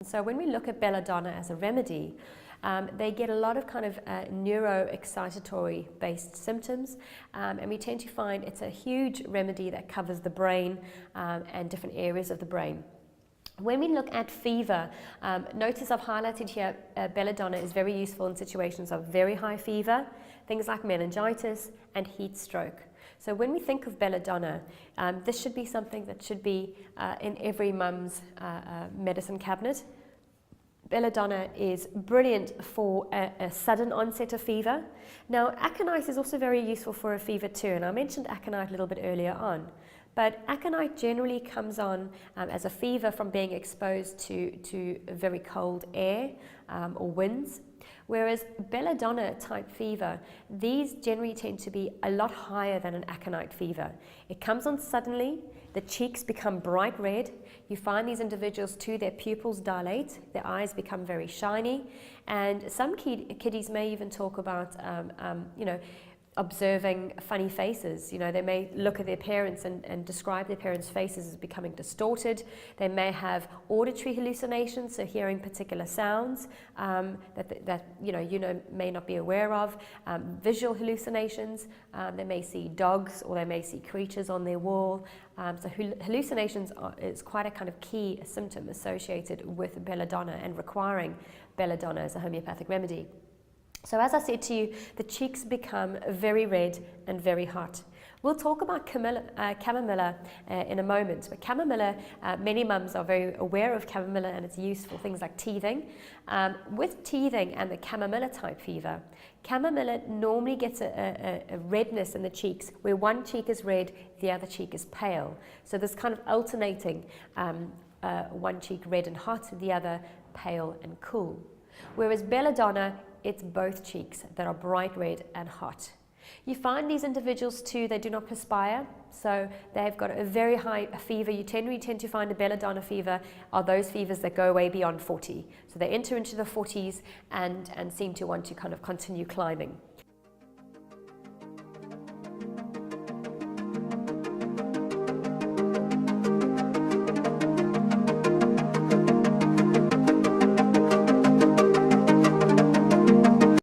So when we look at belladonna as a remedy, they get a lot of kind of neuroexcitatory based symptoms, and we tend to find it's a huge remedy that covers the brain and different areas of the brain. When we look at fever, notice I've highlighted here belladonna is very useful in situations of very high fever, things like meningitis and heat stroke. So when we think of belladonna, this should be something that should be in every mum's medicine cabinet. Belladonna is brilliant for a sudden onset of fever. Now, aconite is also very useful for a fever too, and I mentioned aconite a little bit earlier on. But aconite generally comes on as a fever from being exposed to very cold air or winds. Whereas belladonna type fever, these generally tend to be a lot higher than an aconite fever. It comes on suddenly, the cheeks become bright red, you find these individuals too, their pupils dilate, their eyes become very shiny, and some kiddies may even talk about, observing funny faces. You know, they may look at their parents and describe their parents' faces as becoming distorted. They may have auditory hallucinations, so hearing particular sounds that may not be aware of. Visual hallucinations. They may see dogs or they may see creatures on their wall. So hallucinations is quite a kind of key symptom associated with belladonna and requiring belladonna as a homeopathic remedy. So as I said to you, the cheeks become very red and very hot. We'll talk about chamomilla in a moment, but chamomilla, many mums are very aware of chamomilla and its useful things like teething. With teething and the chamomilla type fever, chamomilla normally gets a redness in the cheeks where one cheek is red, the other cheek is pale. So this kind of alternating, one cheek red and hot, the other pale and cool. Whereas belladonna, it's both cheeks that are bright red and hot. You find these individuals too, they do not perspire, so they've got a very high fever. You tend to find a belladonna fever are those fevers that go way beyond 40. So they enter into the 40s and seem to want to kind of continue climbing.